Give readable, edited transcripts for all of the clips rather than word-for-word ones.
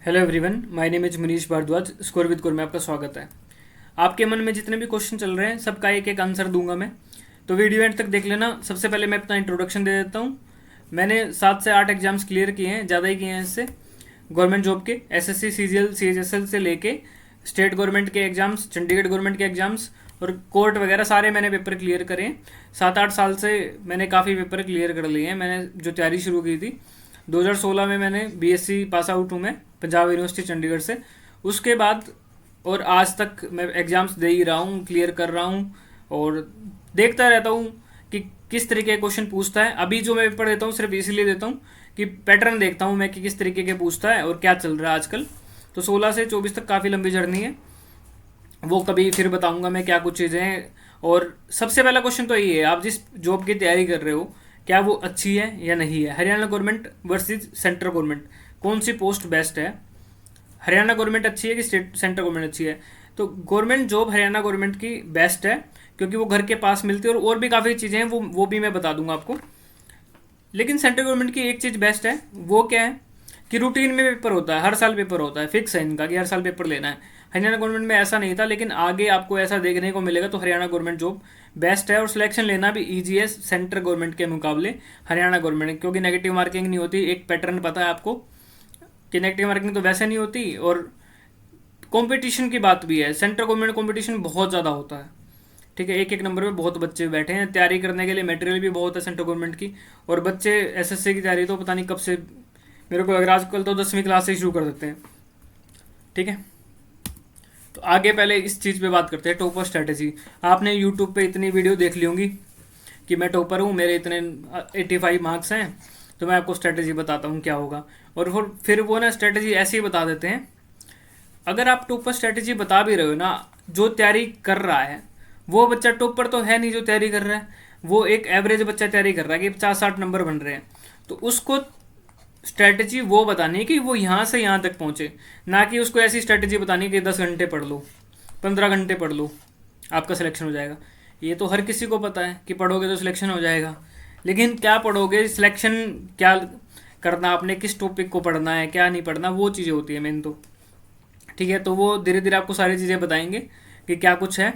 Hello everyone, my name is Manish Bhardwaj. Score with गुर में आपका स्वागत है। आपके मन में जितने भी क्वेश्चन चल रहे हैं सबका एक एक आंसर दूंगा मैं, तो वीडियो एंड तक देख लेना। सबसे पहले मैं अपना इंट्रोडक्शन दे देता हूँ। मैंने 7 से 8 एग्जाम्स क्लियर किए हैं, ज़्यादा ही किए हैं इससे। गवर्नमेंट जॉब के एसएससी सीजीएल सीएचएसएल से लेके स्टेट गवर्नमेंट के एग्जाम्स, चंडीगढ़ गवर्नमेंट के एग्जाम्स और कोर्ट वगैरह सारे मैंने पेपर क्लियर करे हैं। 7-8 साल से मैंने काफ़ी पेपर क्लियर कर लिए हैं। मैंने जो तैयारी शुरू की थी 2016 में, मैंने बीएससी पास आउट हूँ मैं पंजाब यूनिवर्सिटी चंडीगढ़ से। उसके बाद और आज तक मैं एग्ज़ाम्स दे ही रहा हूँ, क्लियर कर रहा हूँ और देखता रहता हूँ कि किस तरीके के क्वेश्चन पूछता है। अभी जो मैं पेपर देता हूँ सिर्फ इसीलिए देता हूँ कि पैटर्न देखता हूँ मैं कि किस तरीके के पूछता है और क्या चल रहा है आजकल। तो 16 से 24 तक काफ़ी लंबी जर्नी है, वो कभी फिर बताऊंगा मैं क्या कुछ चीज़ें हैं। और सबसे पहला क्वेश्चन तो यही है, आप जिस जॉब की तैयारी कर रहे हो क्या वो अच्छी है या नहीं है। Haryana government versus central government, कौन सी पोस्ट बेस्ट है। हरियाणा गवर्नमेंट अच्छी है कि स्टेट सेंट्रल गवर्नमेंट अच्छी है। तो गवर्नमेंट जॉब हरियाणा गवर्नमेंट की बेस्ट है क्योंकि वो घर के पास मिलती है और भी काफ़ी चीज़ें हैं, वो भी मैं बता दूंगा आपको। लेकिन सेंट्रल गवर्नमेंट की एक चीज़ बेस्ट है, वो क्या है कि रूटीन में पेपर होता है, हर साल पेपर होता है, फिक्स है इनका कि हर साल पेपर लेना है। हरियाणा गवर्नमेंट में ऐसा नहीं था, लेकिन आगे आपको ऐसा देखने को मिलेगा। तो हरियाणा गवर्नमेंट जॉब बेस्ट है और सिलेक्शन लेना भी ईजी है सेंट्रल गवर्नमेंट के मुकाबले हरियाणा गवर्नमेंट, क्योंकि नेगेटिव मार्किंग नहीं होती। एक पैटर्न पता है आपको कि नेगेटिव मार्किंग तो वैसे नहीं होती। और कंपटीशन की बात भी है, सेंट्रल गवर्नमेंट कंपटीशन बहुत ज़्यादा होता है। ठीक है, एक एक नंबर पे बहुत बच्चे बैठे हैं तैयारी करने के लिए, मटेरियल भी बहुत है सेंट्रल गवर्नमेंट की। और बच्चे एसएससी की तैयारी तो पता नहीं कब से, मेरे को लग रहा है आजकल तो 10वीं क्लास से शुरू कर देते हैं। ठीक है, तो आगे पहले इस चीज़ पे बात करते हैं, टॉपर स्ट्रैटेजी। आपने यूट्यूब पे इतनी वीडियो देख ली होंगी कि मैं टॉपर हूँ, मेरे इतने 85 मार्क्स हैं, तो मैं आपको स्ट्रैटेजी बताता हूँ क्या होगा। और फिर वो ना स्ट्रैटेजी ऐसे ही बता देते हैं। अगर आप टॉपर स्ट्रैटेजी बता भी रहे हो ना, जो तैयारी कर रहा है वो बच्चा टॉपर तो है नहीं जो तैयारी कर रहा है, वो एक एवरेज बच्चा तैयारी कर रहा है कि 50-60 नंबर बन रहे हैं। तो उसको स्ट्रैटेजी वो बतानी है कि वो यहाँ से यहाँ तक पहुँचे, ना कि उसको ऐसी स्ट्रैटेजी बतानी है कि 10 घंटे पढ़ लो, 15 घंटे पढ़ लो, आपका सिलेक्शन हो जाएगा। ये तो हर किसी को पता है कि पढ़ोगे तो सिलेक्शन हो जाएगा, लेकिन क्या पढ़ोगे, सिलेक्शन क्या करना, आपने किस टॉपिक को पढ़ना है, क्या नहीं पढ़ना, वो चीज़ें होती है मेन तो। ठीक है, तो वो धीरे धीरे आपको सारी चीज़ें बताएंगे कि क्या कुछ है।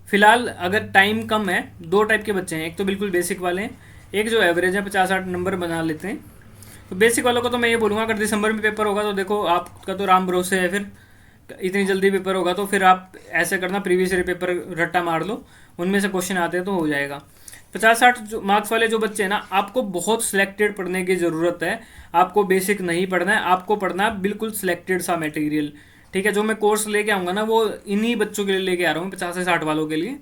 फिलहाल अगर टाइम कम है, 2 टाइप के बच्चे हैं, एक तो बिल्कुल बेसिक वाले हैं, एक जो एवरेज है 50-60 नंबर बना लेते हैं। तो बेसिक वालों को तो मैं ये बोलूँगा, अगर दिसंबर में पेपर होगा तो देखो आपका तो राम भरोसे है, फिर इतनी जल्दी पेपर होगा तो फिर आप ऐसे करना, प्रीवियस ईयर पेपर रट्टा मार लो, उनमें से क्वेश्चन आते हैं तो हो जाएगा। 50-60 मार्क्स वाले जो बच्चे हैं ना, आपको बहुत सिलेक्टेड पढ़ने की ज़रूरत है। आपको बेसिक नहीं पढ़ना है, आपको पढ़ना है बिल्कुल सिलेक्टेड सा मटेरियल। ठीक है, जो मैं कोर्स लेके आऊँगा ना, वो इन्हीं बच्चों के लिए लेके आ रहा हूँ, 50 से 60 वालों के लिए,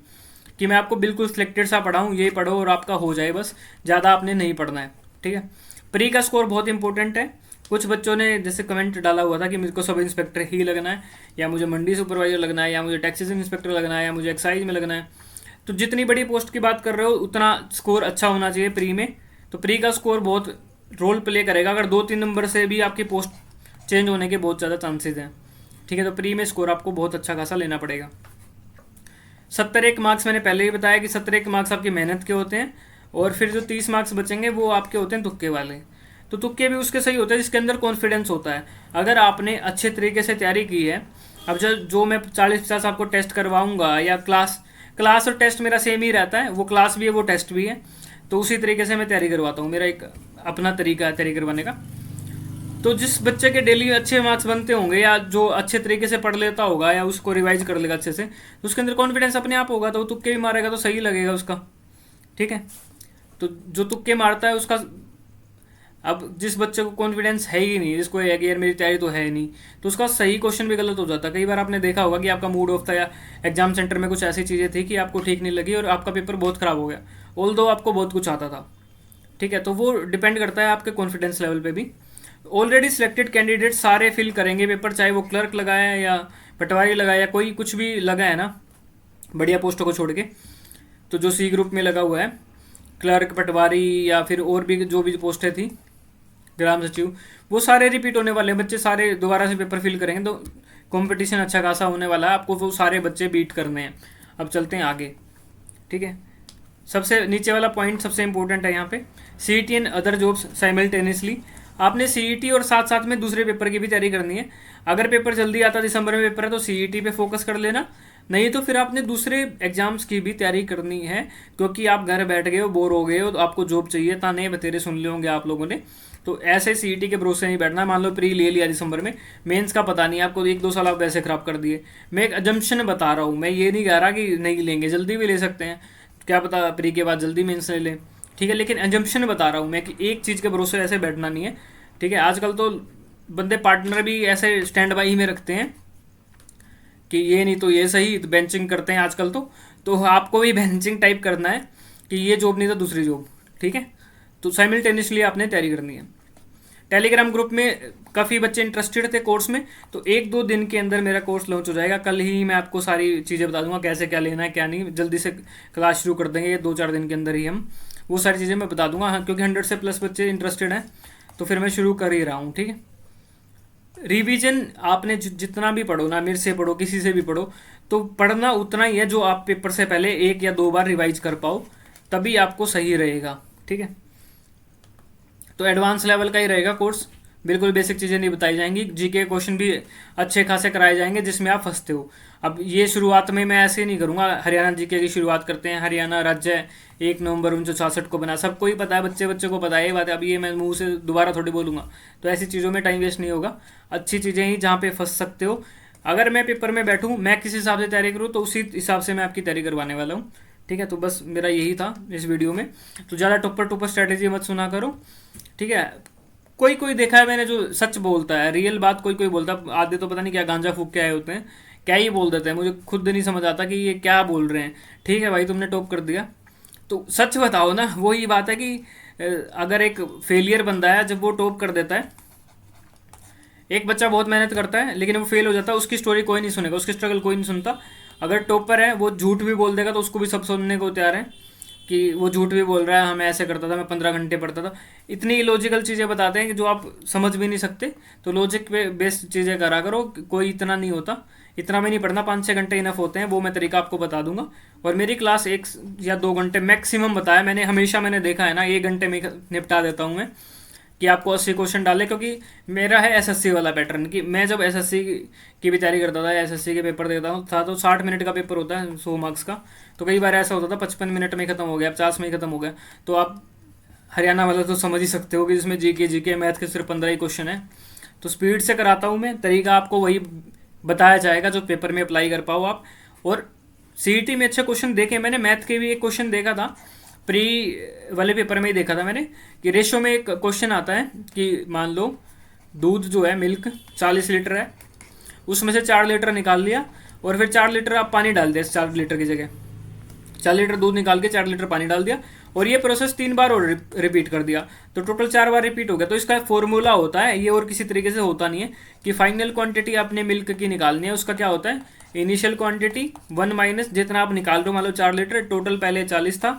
कि मैं आपको बिल्कुल सिलेक्टेड सा पढ़ाऊँ, ये पढ़ो और आपका हो जाए, बस ज़्यादा आपने नहीं पढ़ना है। ठीक है, प्री का स्कोर बहुत इंपॉर्टेंट है। कुछ बच्चों ने जैसे कमेंट डाला हुआ था कि मुझको सब इंस्पेक्टर ही लगना है, या मुझे मंडी सुपरवाइजर लगना है, या मुझे टैक्सेस इंस्पेक्टर लगना है, या मुझे एक्साइज में लगना है। तो जितनी बड़ी पोस्ट की बात कर रहे हो उतना स्कोर अच्छा होना चाहिए प्री में। तो प्री का स्कोर बहुत रोल प्ले करेगा, अगर 2-3 नंबर से भी आपकी पोस्ट चेंज होने के बहुत ज़्यादा चांसेज हैं। ठीक है, तो प्री में स्कोर आपको बहुत अच्छा खासा लेना पड़ेगा। 71 मार्क्स मैंने पहले ही बताया कि 71 मार्क्स आपकी मेहनत के होते हैं, और फिर जो 30 मार्क्स बचेंगे वो आपके होते हैं तुक्के वाले। तो तुक्के भी उसके सही होते हैं जिसके अंदर कॉन्फिडेंस होता है। अगर आपने अच्छे तरीके से तैयारी की है, अब जो मैं 40-50 आपको टेस्ट करवाऊंगा, या क्लास और टेस्ट मेरा सेम ही रहता है, वो क्लास भी है वो टेस्ट भी है, तो उसी तरीके से मैं तैयारी करवाता हूँ। मेरा एक अपना तरीका है तैयारी करवाने का। तो जिस बच्चे के डेली अच्छे मार्क्स बनते होंगे, या जो अच्छे तरीके से पढ़ लेता होगा, या उसको रिवाइज कर लेगा अच्छे से, तो उसके अंदर कॉन्फिडेंस अपने आप होगा, तो वो तुक्के भी मारेगा तो सही लगेगा उसका। ठीक है, तो जो तुक्के मारता है उसका, अब जिस बच्चे को कॉन्फिडेंस है ही नहीं, जिसको है कि यार मेरी तैयारी तो है ही नहीं, तो उसका सही क्वेश्चन भी गलत हो जाता है। कई बार आपने देखा होगा कि आपका मूड ऑफ था, या एग्जाम सेंटर में कुछ ऐसी चीज़ें थी कि आपको ठीक नहीं लगी और आपका पेपर बहुत ख़राब हो गया, ऑल्दो आपको बहुत कुछ आता था। ठीक है, तो वो डिपेंड करता है आपके कॉन्फिडेंस लेवल पे भी। ऑलरेडी सिलेक्टेड कैंडिडेट सारे फिल करेंगे पेपर, चाहे वो क्लर्क लगाया है या पटवारी लगाया या कोई कुछ भी लगा है ना, बढ़िया पोस्टों को छोड़ के। तो जो सी ग्रुप में लगा हुआ है, क्लर्क, पटवारी, या फिर और भी जो भी पोस्टें थी, ग्राम सचिव, वो सारे रिपीट होने वाले हैं। बच्चे सारे दोबारा से पेपर फिल करेंगे, तो कंपटीशन अच्छा खासा होने वाला है, आपको वो सारे बच्चे बीट करने हैं। अब चलते हैं आगे। ठीक है, सबसे नीचे वाला पॉइंट सबसे इंपॉर्टेंट है यहाँ पे, CET and other jobs simultaneously. आपने सीईटी और साथ साथ में दूसरे पेपर की भी तैयारी करनी है। अगर पेपर जल्दी आता, दिसंबर में पेपर है, तो सीईटी पे फोकस कर लेना, नहीं तो फिर आपने दूसरे एग्जाम्स की भी तैयारी करनी है, क्योंकि आप घर बैठ गए हो, बोर हो गए हो, तो आपको जॉब चाहिए। ताने बतेरे सुन लिए होंगे आप लोगों ने। तो ऐसे सीईटी के भरोसे नहीं बैठना। मान लो प्री ले लिया दिसंबर में, मेंस का पता नहीं, आपको 1-2 साल आप वैसे खराब कर दिए। मैं एक अजम्पशन बता रहा हूँ, मैं ये नहीं कह रहा कि नहीं लेंगे, जल्दी भी ले सकते हैं, क्या पता प्री के बाद जल्दी मेंस ले लें, ठीक है। लेकिन अजम्पशन बता रहा हूँ मैं कि एक चीज़ के भरोसे ऐसे बैठना नहीं है, ठीक है। आजकल तो बंदे पार्टनर भी ऐसे स्टैंड बाई में रखते हैं कि ये नहीं तो ये सही, तो बेंचिंग करते हैं आजकल। तो आपको भी बेंचिंग टाइप करना है कि ये जॉब नहीं तो दूसरी जॉब, ठीक है। तो साइमल्टेनियसली आपने तैयारी करनी है। टेलीग्राम ग्रुप में काफ़ी बच्चे इंटरेस्टेड थे कोर्स में, तो 1-2 दिन के अंदर मेरा कोर्स लॉन्च हो जाएगा। कल ही मैं आपको सारी चीज़ें बता दूंगा, कैसे क्या लेना है क्या नहीं। जल्दी से क्लास शुरू कर देंगे, 2-4 दिन के अंदर ही हम वो सारी चीज़ें मैं बता दूंगा। हाँ, क्योंकि 100 से प्लस बच्चे इंटरेस्टेड हैं, तो फिर मैं शुरू कर ही रहा हूँ, ठीक है। रिवीजन आपने जितना भी पढ़ो ना, मेरे से पढ़ो, किसी से भी पढ़ो, तो पढ़ना उतना ही है जो आप पेपर से पहले 1 या 2 बार रिवाइज कर पाओ, तभी आपको सही रहेगा, ठीक है। तो एडवांस लेवल का ही रहेगा कोर्स, बिल्कुल बेसिक चीज़ें नहीं बताई जाएंगी। जीके क्वेश्चन भी अच्छे खासे कराए जाएंगे जिसमें आप फंसते हो। अब ये शुरुआत में मैं ऐसे नहीं करूँगा, हरियाणा जीके की शुरुआत करते हैं, हरियाणा राज्य 1 नवंबर 1966 को बना, सबको ही पता है, बच्चे बच्चे को पता है ये बात है। अब ये मैं मुंह से दोबारा थोड़ी बोलूँगा, तो ऐसी चीज़ों में टाइम वेस्ट नहीं होगा। अच्छी चीज़ें ही जहाँ पे फंस सकते हो। अगर मैं पेपर में बैठूँ, मैं किस हिसाब से तैयारी करूँ, तो उसी हिसाब से मैं आपकी तैयारी करवाने वाला हूँ, ठीक है। तो बस मेरा यही था इस वीडियो में। तो ज़्यादा टॉपर स्ट्रैटेजी मत सुना करो, ठीक है। कोई कोई देखा है मैंने जो सच बोलता है, रियल बात कोई कोई बोलता है। आधे तो पता नहीं क्या गांजा फूक के आए होते हैं, क्या ही बोल देते हैं, मुझे खुद नहीं समझ आता कि ये क्या बोल रहे हैं। ठीक है भाई, तुमने टॉप कर दिया तो सच बताओ ना। वही बात है कि अगर एक फेलियर बंदा है, जब वो टॉप कर देता है, एक बच्चा बहुत मेहनत करता है लेकिन वो फेल हो जाता है, उसकी स्टोरी कोई नहीं सुनेगा, उसकी स्ट्रगल कोई नहीं सुनता। अगर टॉपर है वो झूठ भी बोल देगा तो उसको भी सब सुनने को तैयार है कि वो झूठ भी बोल रहा है, हमें ऐसे करता था, मैं 15 घंटे पढ़ता था। इतनी लॉजिकल चीज़ें बताते हैं कि जो आप समझ भी नहीं सकते। तो लॉजिक पे बेस्ड चीज़ें करा करो, कोई इतना नहीं होता, इतना भी नहीं पढ़ना, 5-6 घंटे इनफ होते हैं। वो मैं तरीका आपको बता दूंगा। और मेरी क्लास 1 या 2 घंटे मैक्सिमम बताया मैंने, हमेशा मैंने देखा है ना, 1 घंटे में निपटा देता हूँ मैं, कि आपको 80 क्वेश्चन डाले। क्योंकि मेरा है एसएससी वाला पैटर्न, कि मैं जब एसएससी की भी तैयारी करता था, एसएससी के पेपर देता हूँ था, तो 60 मिनट का पेपर होता है, 100 मार्क्स का। तो कई बार ऐसा होता था 55 मिनट में ख़त्म हो गया, 50 में ही ख़त्म हो गया। तो आप हरियाणा वाला तो समझ ही सकते हो कि जिसमें जीके मैथ के सिर्फ 15 ही क्वेश्चन है। तो स्पीड से कराता हूँ मैं, तरीका आपको वही बताया जाएगा जो पेपर में अप्लाई कर पाओ आप। और सीईटी में अच्छे क्वेश्चन देखे मैंने, मैथ के भी एक क्वेश्चन देखा था, प्री वाले पेपर में ही देखा था मैंने, कि रेशो में एक क्वेश्चन आता है कि मान लो दूध जो है, मिल्क 40 लीटर है, उसमें से 4 लीटर निकाल लिया और फिर 4 लीटर आप पानी डाल दिया, 4 लीटर की जगह 4 लीटर दूध निकाल के 4 लीटर पानी डाल दिया, और ये प्रोसेस 3 बार और रिपीट कर दिया, तो टोटल 4 बार रिपीट हो गया। तो इसका फॉर्मूला होता है ये, और किसी तरीके से होता नहीं है, कि फाइनल क्वांटिटी आपने मिल्क की निकालनी है। उसका क्या होता है, इनिशियल क्वांटिटी 1 माइनस जितना आप निकाल रहे हो, मान लो 4 लीटर, टोटल पहले 40 था,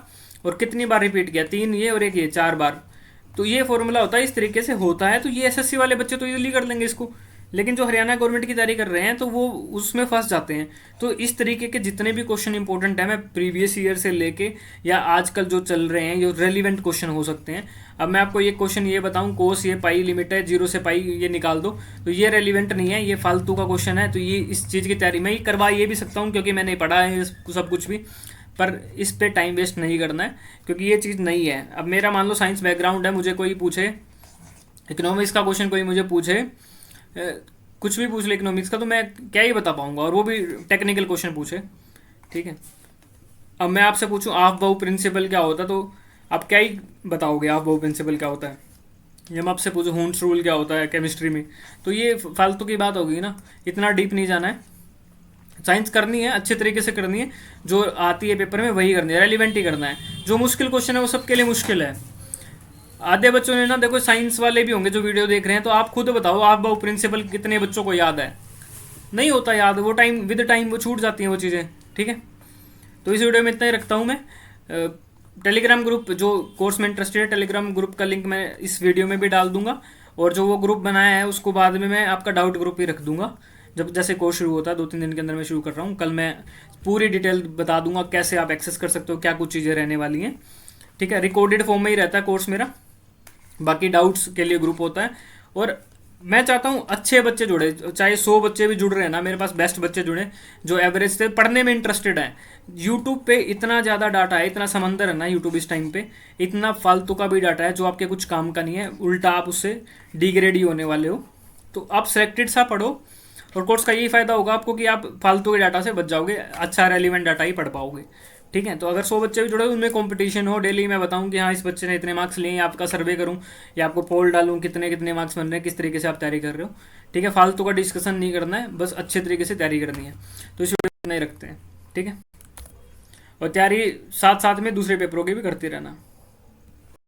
और कितनी बार रिपीट किया, 3 ये और 1 ये, 4 बार। तो ये फॉर्मूला होता है, इस तरीके से होता है। तो ये एसएससी वाले बच्चे तो इजीली कर लेंगे इसको, लेकिन जो हरियाणा गवर्नमेंट की तैयारी कर रहे हैं तो वो उसमें फंस जाते हैं। तो इस तरीके के जितने भी क्वेश्चन इंपॉर्टेंट है, मैं प्रीवियस ईयर से लेके या आजकल जो चल रहे हैं, ये रेलिवेंट क्वेश्चन हो सकते हैं। अब मैं आपको ये क्वेश्चन ये बताऊं, कोस ये पाई लिमिट है, 0 से पाई ये निकाल दो, तो ये रेलिवेंट नहीं है, ये फालतू का क्वेश्चन है। तो ये इस चीज़ की तैयारी मैं ही करवा ये भी सकता हूँ, क्योंकि मैंने पढ़ा है सब कुछ भी, पर इस पे टाइम वेस्ट नहीं करना है, क्योंकि ये चीज़ नहीं है। अब मेरा मान लो साइंस बैकग्राउंड है, मुझे कोई पूछे इकोनॉमिक्स का क्वेश्चन, कोई मुझे पूछे कुछ भी पूछ ले इकोनॉमिक्स का, तो मैं क्या ही बता पाऊंगा, और वो भी टेक्निकल क्वेश्चन पूछे, ठीक है। अब मैं आपसे पूछूं ऑफ बाउ प्रिंसिपल क्या होता है, तो आप क्या ही बताओगे ऑफ बाउ प्रिंसिपल क्या होता है। या मैं आपसे पूछूं हुंस रूल क्या होता है केमिस्ट्री में, तो ये फालतू की बात होगी ना, इतना डीप नहीं जाना है। साइंस करनी है, अच्छे तरीके से करनी है, जो आती है पेपर में वही करनी है, रेलिवेंट ही करना है। जो मुश्किल क्वेश्चन है वो सबके लिए मुश्किल है। आधे बच्चों ने ना, देखो साइंस वाले भी होंगे जो वीडियो देख रहे हैं, तो आप खुद बताओ आप बाउ प्रिंसिपल कितने बच्चों को याद है। नहीं होता याद, वो टाइम विद टाइम वो छूट जाती हैं वो चीज़ें, ठीक है। तो इस वीडियो में इतना ही रखता हूँ मैं। टेलीग्राम ग्रुप जो कोर्स में इंटरेस्टेड है, टेलीग्राम ग्रुप का लिंक मैं इस वीडियो में भी डाल दूंगा, और जो वो ग्रुप बनाया है उसको बाद में मैं आपका डाउट ग्रुप ही रख दूंगा, जब जैसे कोर्स शुरू होता है। 2-3 दिन के अंदर मैं शुरू कर रहा हूँ। कल मैं पूरी डिटेल बता दूंगा कैसे आप एक्सेस कर सकते हो, क्या कुछ चीज़ें रहने वाली हैं, ठीक है। रिकॉर्डेड फॉर्म में ही रहता है कोर्स मेरा, बाकी डाउट्स के लिए ग्रुप होता है। और मैं चाहता हूँ अच्छे बच्चे जुड़े, चाहे 100 बच्चे भी जुड़ रहे हैं ना, मेरे पास बेस्ट बच्चे जुड़े जो एवरेज से पढ़ने में इंटरेस्टेड हैं। यूट्यूब पे इतना ज़्यादा डाटा है, इतना समंदर है ना यूट्यूब इस टाइम पे, इतना फालतू का भी डाटा है जो आपके कुछ काम का नहीं है, उल्टा आप उससे डिग्रेड ही होने वाले हो। तो आप सिलेक्टेड सा पढ़ो, और कोर्स का यही फायदा होगा आपको कि आप फालतू के डाटा से बच जाओगे, अच्छा रेलिवेंट डाटा ही पढ़ पाओगे। ठीक है, तो अगर 100 बच्चे भी जुड़े उनमें कंपटीशन हो, डेली मैं बताऊं कि हाँ इस बच्चे ने इतने मार्क्स लिए, आपका सर्वे करूं या आपको पोल डालूं कितने कितने मार्क्स बन रहे हैं, किस तरीके से आप तैयारी कर रहे हो। ठीक है, फालतू का डिस्कशन नहीं करना है, बस अच्छे तरीके से तैयारी करनी है। तो इस वीडियो नहीं रखते हैं। ठीक है, और तैयारी साथ साथ में दूसरे पेपरों की भी करते रहना।